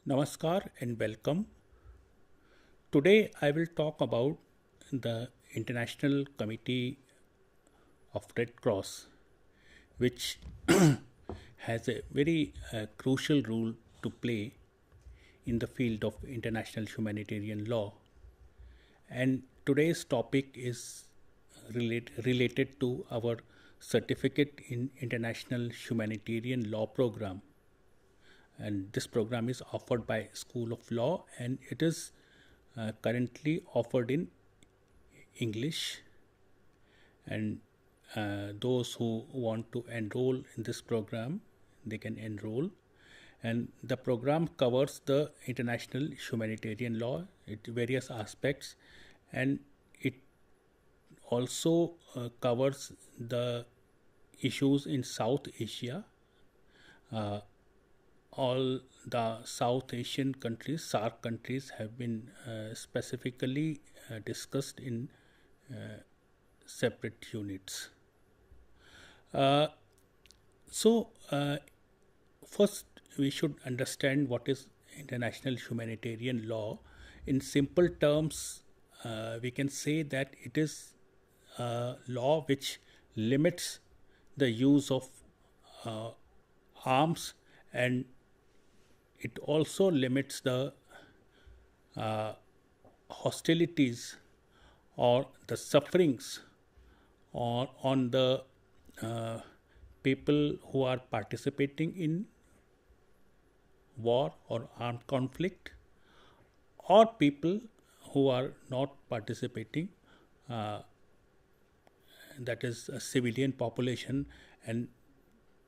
Namaskar and welcome. Today I will talk about the International Committee of Red Cross, which has a very crucial role to play in the field of international humanitarian law. And today's topic is related to our certificate in international humanitarian law program, and this program is offered by School of Law, and it is currently offered in English. And those who want to enroll in this program, they can enroll. And the program covers the international humanitarian law, various aspects, and it also covers the issues in South Asia. All the South Asian countries, SAARC countries, have been specifically discussed in separate units. Uh, so, first we should understand what is international humanitarian law. In simple terms, we can say that it is a law which limits the use of arms, and it also limits the hostilities or the sufferings or on the people who are participating in war or armed conflict, or people who are not participating, that is a civilian population, and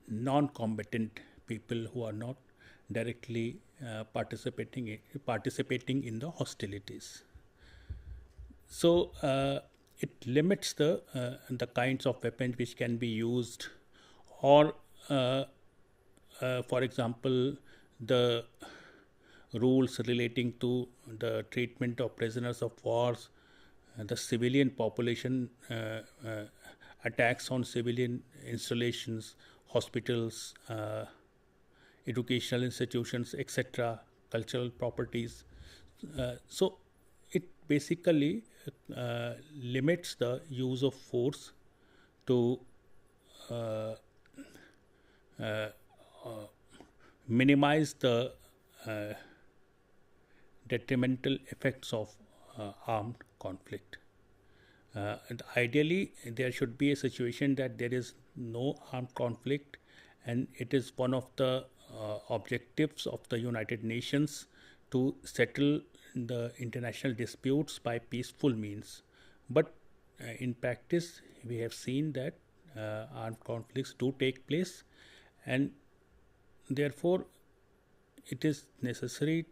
non-combatant people who are not directly participating in the hostilities. So it limits the kinds of weapons which can be used, or for example, the rules relating to the treatment of prisoners of wars, the civilian population, attacks on civilian installations, hospitals, educational institutions, etc., cultural properties. So it basically limits the use of force to minimize the detrimental effects of armed conflict. And ideally, there should be a situation that there is no armed conflict, and it is one of the objectives of the United Nations to settle the international disputes by peaceful means. But in practice, we have seen that armed conflicts do take place, and therefore it is necessary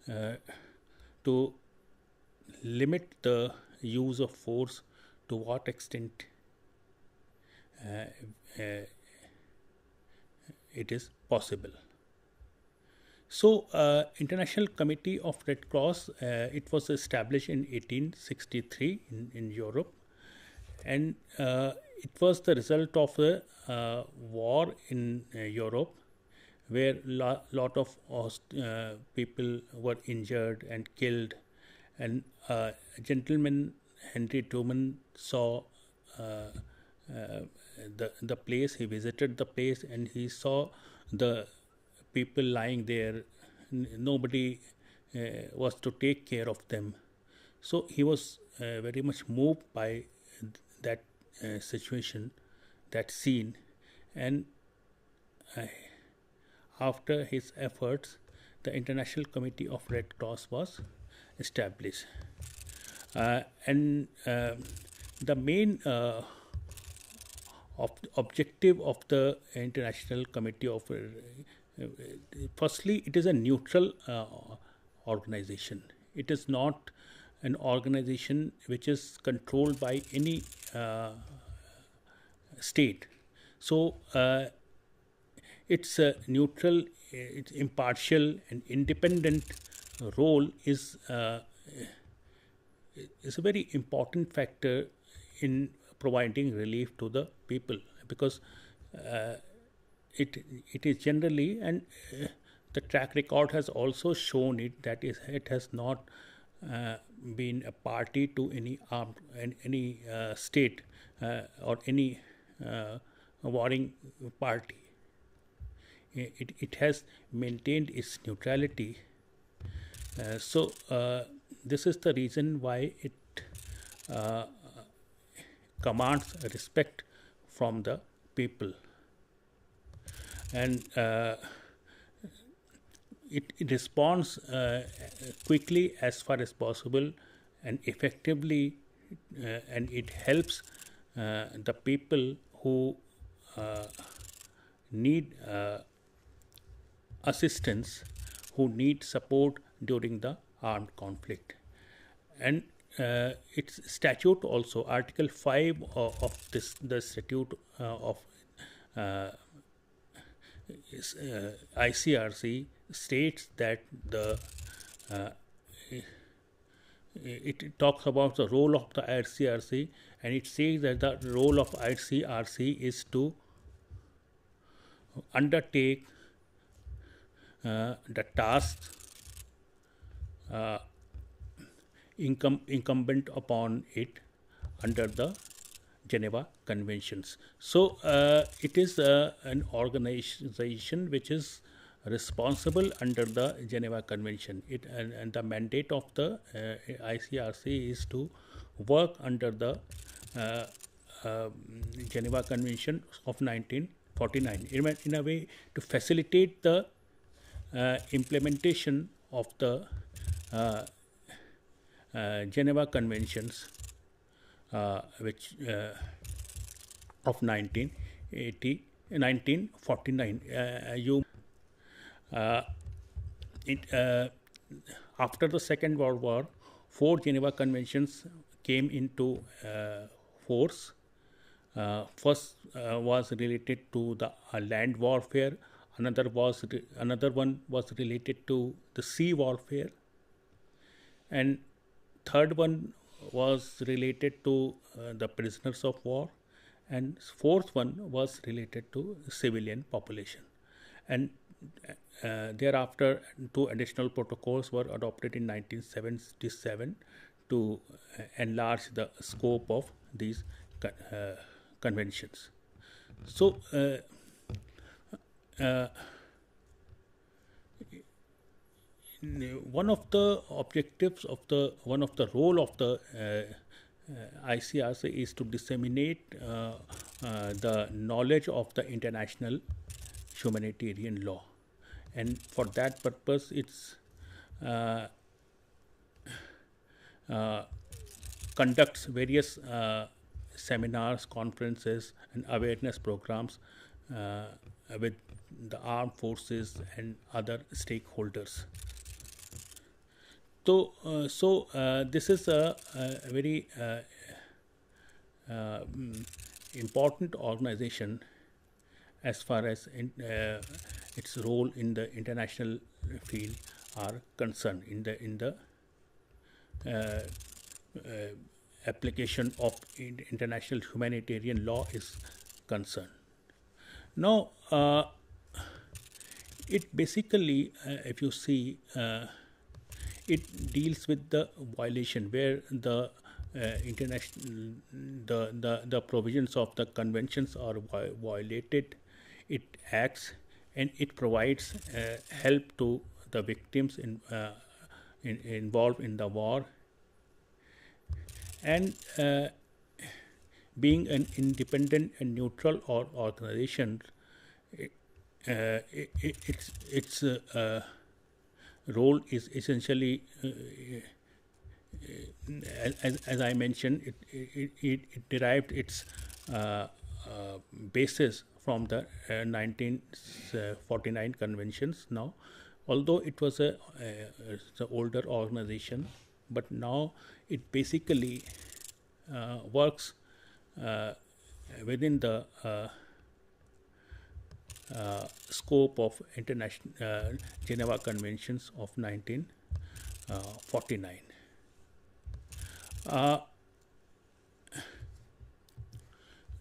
to limit the use of force to what extent uh, uh, it is possible. So, International Committee of Red Cross, it was established in 1863 in Europe, and it was the result of a war in Europe, where lot of people were injured and killed, and gentleman Henry Truman saw the place. He visited the place and he saw the people lying there. Nobody was to take care of them. So he was very much moved by that situation, that scene, and uh, after his efforts, the International Committee of Red Cross was established. And the main objective of the International Committee of firstly, it is a neutral organization. It is not an organization which is controlled by any state. So its neutral, its impartial and independent role is a very important factor in providing relief to the people, because uh, it is generally, and the track record has also shown it has not been a party to any armed and any state or any warring party. It has maintained its neutrality. This is the reason why it uh, commands respect from the people, and it responds quickly as far as possible and effectively, and it helps the people who need assistance, who need support during the armed conflict. And its statute also, Article 5 of the statute of ICRC states that uh, it talks about the role of the ICRC, and it says that the role of ICRC is to undertake the tasks incumbent upon it under the Geneva Conventions. So it is an organization which is responsible under the Geneva Convention. And the mandate of the ICRC is to work under the Geneva Convention of 1949 in a way to facilitate the implementation of the Geneva Conventions, which of 1949. After the Second World War, 4 Geneva Conventions came into force. First was related to the land warfare. Another one was related to the sea warfare, and third one was related to the prisoners of war, and fourth one was related to civilian population. And thereafter, 2 additional protocols were adopted in 1977 to enlarge the scope of these conventions. So one of the objectives of one of the role of the ICRC is to disseminate the knowledge of the international humanitarian law, and for that purpose it's conducts various seminars, conferences and awareness programs with the armed forces and other stakeholders. So this is a very important organization as far as its role in the international field are concerned, in the application of international humanitarian law is concerned. Now, it basically, if you see, it deals with the violation where the international the provisions of the conventions are violated. It acts and it provides help to the victims involved in the war, and being an independent and neutral organization, its role is essentially, as I mentioned, it derived its basis from the 1949 conventions. Now, although it was the older organization, but now it basically works within the scope of international Geneva Conventions of 1949.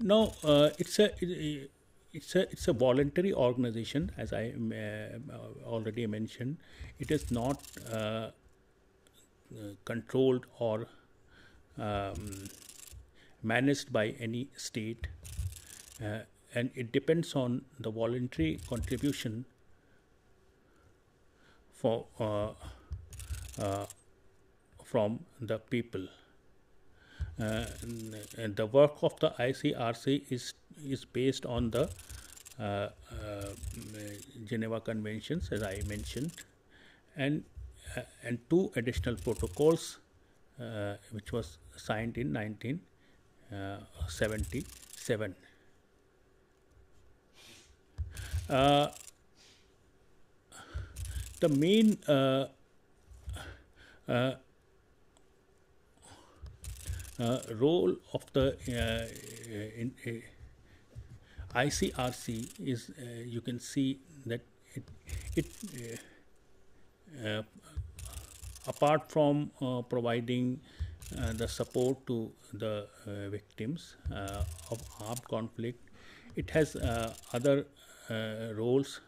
Now, it's a voluntary organization, as I already mentioned. It is not controlled or um, managed by any state, and it depends on the voluntary contribution for uh, from the people. And the work of the ICRC is based on the uh, uh, Geneva Conventions, as I mentioned, and two additional protocols which was signed in 1977. The main role of the ICRC is, you can see that it apart from providing the support to the victims of armed conflict, it has other roles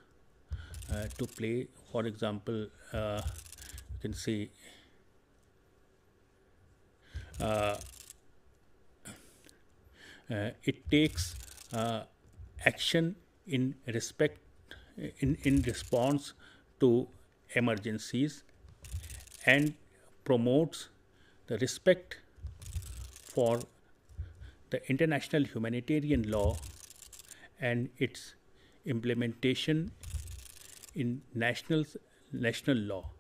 to play. For example, you can see it takes action in respect in response to emergencies, and promotes the respect for the international humanitarian law and its implementation in national law.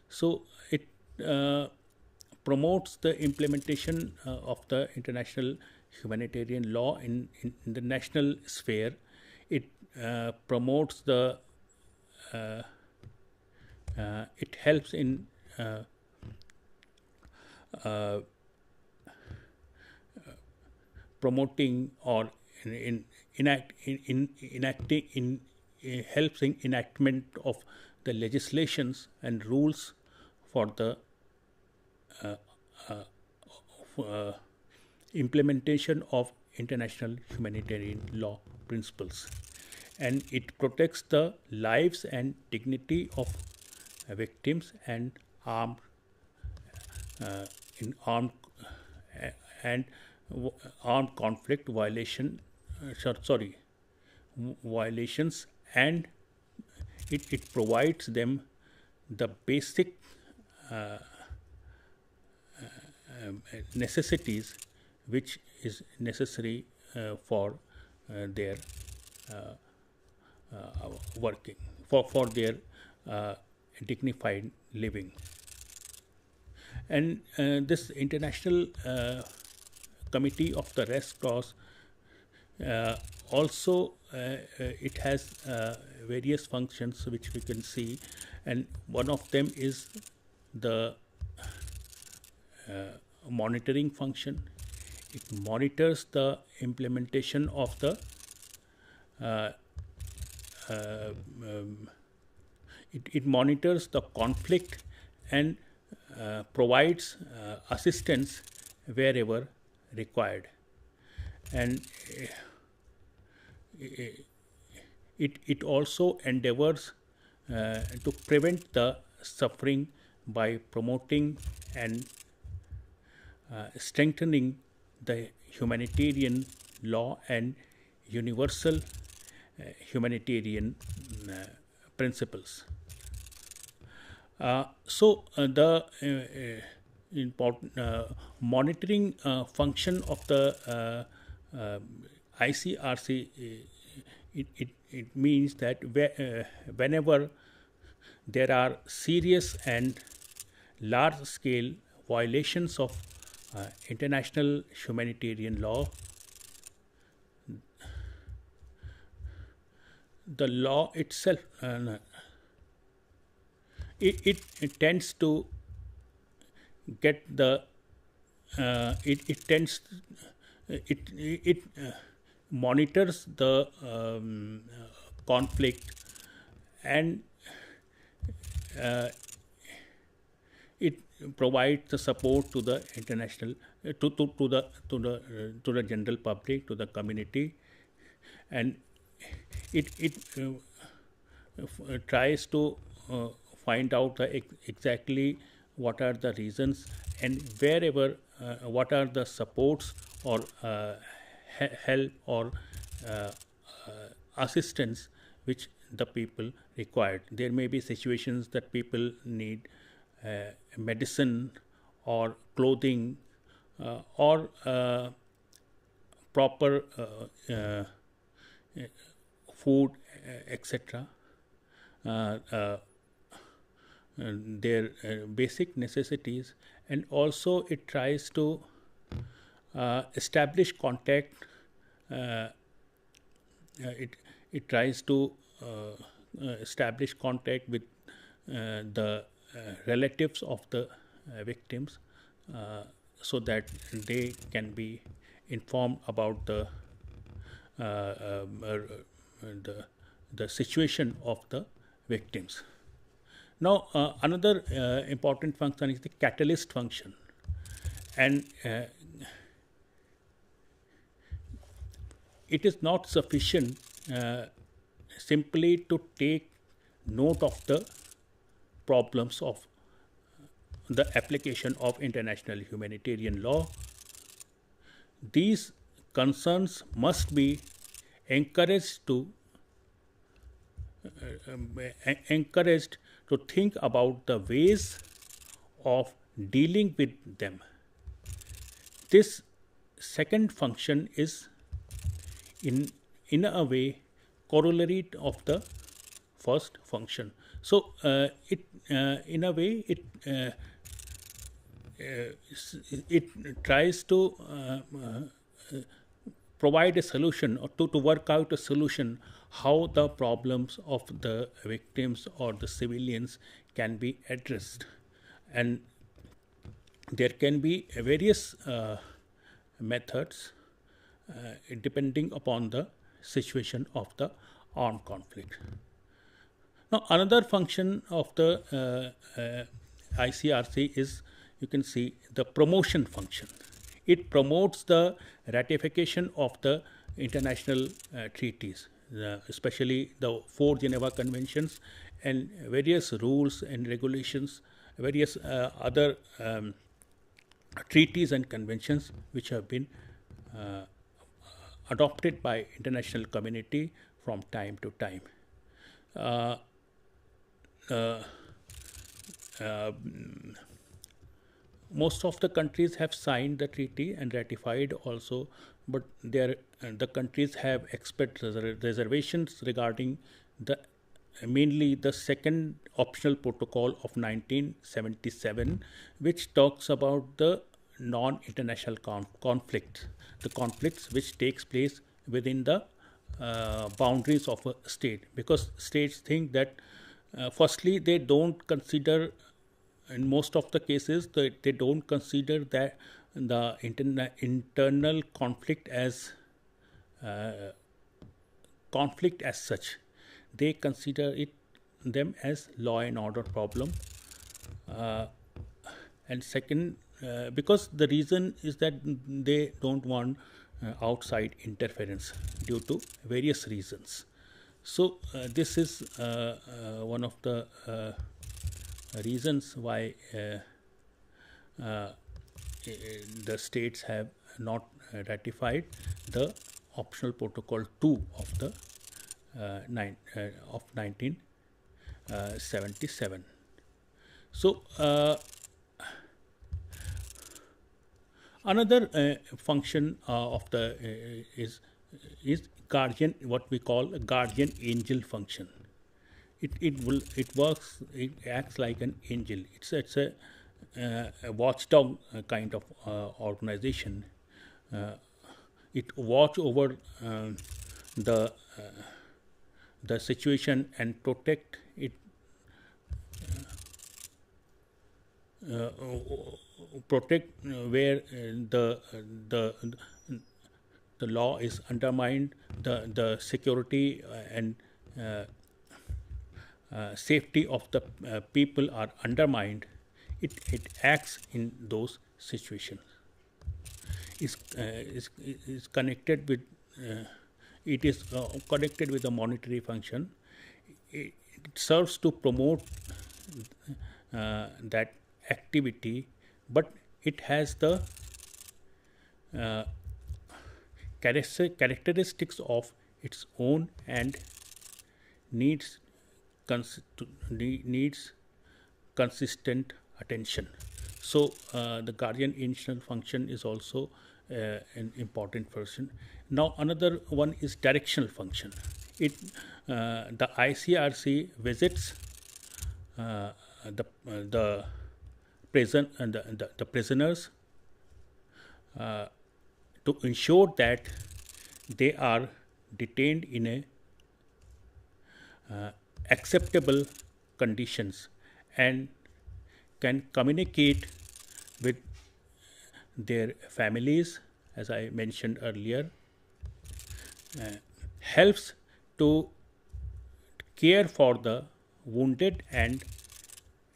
So it promotes the implementation of the international humanitarian law in the national sphere. It promotes the it helps in promoting or enacting helps in enactment of the legislations and rules for the implementation of international humanitarian law principles, and it protects the lives and dignity of victims and armed in armed and armed conflict violations, and it provides them the basic necessities which is necessary for their working for their dignified living. And this international committee of the Red Cross also it has various functions which we can see, and one of them is the monitoring function. It monitors the implementation of the it monitors the conflict and provides assistance wherever required, and it also endeavors to prevent the suffering by promoting and strengthening the humanitarian law and universal humanitarian principles. The important monitoring function of the ICRC, it means that whenever there are serious and large scale violations of international humanitarian law, the law itself it tends to get the it monitors the conflict, and it provides the support to the international to the general public, to the community, and it tries to find out exactly what are the reasons, and wherever what are the supports or help or uh, assistance which the people required. There may be situations that people need medicine or clothing or proper food, etc. Their basic necessities, and also it tries to establish contact. It tries to establish contact with the relatives of the victims, so that they can be informed about the situation of the victims. Now, another important function is the catalyst function, and it is not sufficient simply to take note of the problems of the application of international humanitarian law. These concerns must be encouraged to think about the ways of dealing with them. This second function is in a way corollary of the first function. So it in a way it tries to provide a solution, or to work out a solution how the problems of the victims or the civilians can be addressed. And there can be various methods depending upon the situation of the armed conflict. Now, another function of the ICRC is, you can see, the promotion function. It promotes the ratification of the international treaties, especially the 4 Geneva Conventions and various rules and regulations, various other treaties and conventions which have been adopted by international community from time to time. Most of the countries have signed the treaty and ratified also, but the countries have expressed reservations regarding mainly the second optional protocol of 1977, which talks about the non-international conflicts, the conflicts which takes place within the boundaries of a state, because states think that firstly they don't consider, in most of the cases they don't consider that the internal conflict as conflict as such. They consider them as law and order problem, and second, because the reason is that they don't want outside interference due to various reasons. So this is one of the reasons why the states have not ratified the optional protocol 2 of the of 1977. So another function of the is guardian, what we call a guardian angel function. It acts like an angel. It's a watchdog kind of organization. It watch over the situation and protect it, protect where the law is undermined, the security and safety of the people are undermined. It acts in those situations. Is connected with it is connected with the monetary function. It serves to promote that activity, but it has the characteristics of its own and needs needs consistent attention. So the guardian angel function is also an important function. Now another one is directional function. It the ICRC visits the prison and the prisoners to ensure that they are detained in a acceptable conditions and can communicate with their families, as I mentioned earlier, helps to care for the wounded and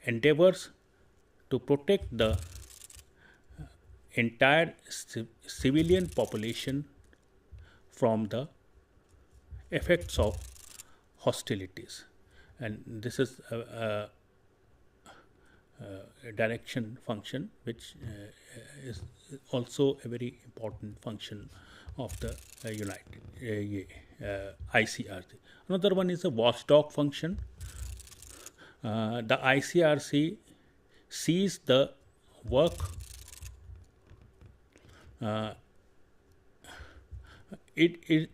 endeavors to protect the entire civilian population from the effects of hostilities. And this is a direction function, which is also a very important function of the ICRC. Another one is a watchdog function. The ICRC sees the work it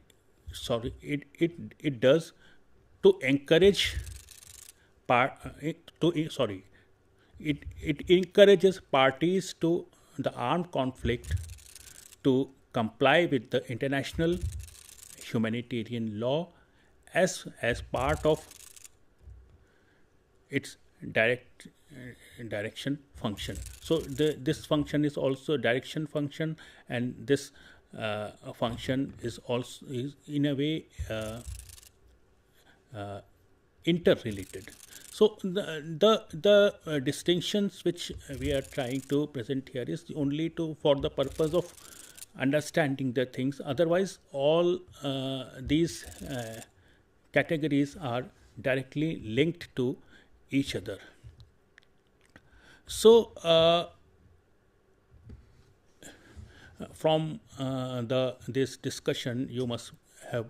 does to encourage it encourages parties to the armed conflict to comply with the international humanitarian law as part of its direction function. So this function is also direction function, and this function is also in a way interrelated. So the distinctions which we are trying to present here is only for the purpose of understanding the things. Otherwise, all these categories are directly linked to each other. So from this discussion, you must have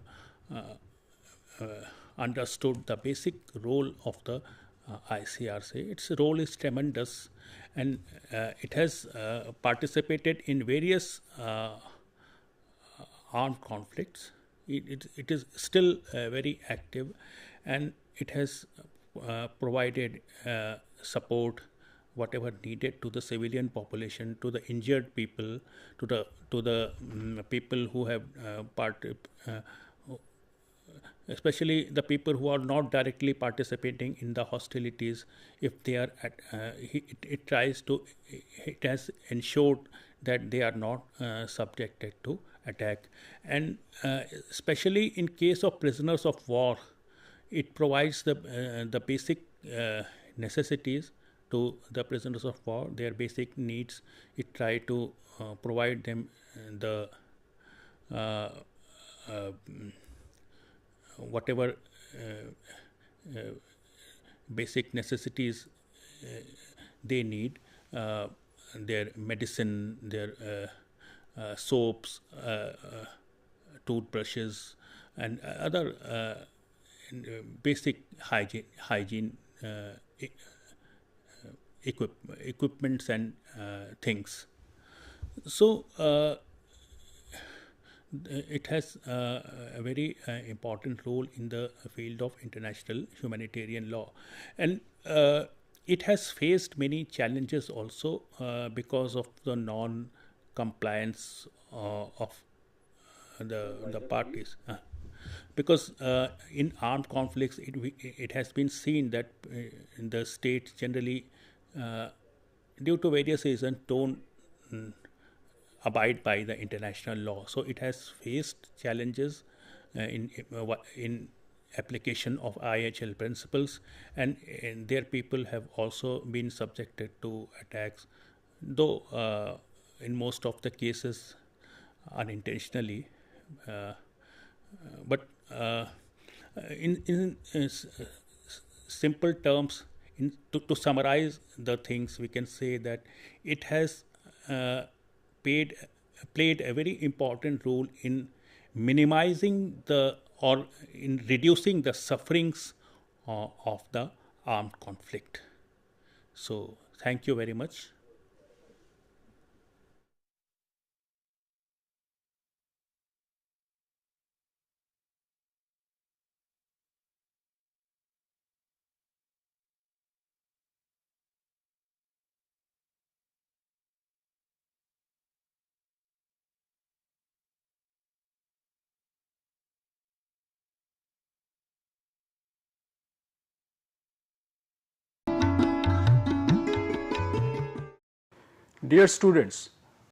understood the basic role of the ICRC. Its role is tremendous, and it has participated in various armed conflicts. It is still very active, and it has provided support whatever needed to the civilian population, to the injured people, to the people who have especially the people who are not directly participating in the hostilities. If they are it has ensured that they are not subjected to attack. And especially in case of prisoners of war, it provides the basic necessities to the prisoners of war, their basic needs. It try to provide them the whatever basic necessities they need, their medicine, their soaps, toothbrushes, and other basic hygiene equipments and things. So it has a very important role in the field of international humanitarian law, and it has faced many challenges also because of the non-compliance of the parties. Because in armed conflicts, it has been seen that in the states generally, due to various reasons, don't abide by the international law. So it has faced challenges in application of IHL principles, and their people have also been subjected to attacks, though in most of the cases unintentionally. but in simple terms, to summarize the things, we can say that it has uh, paid, played a very important role in minimizing the or in reducing the sufferings of the armed conflict. So, thank you very much. Dear students,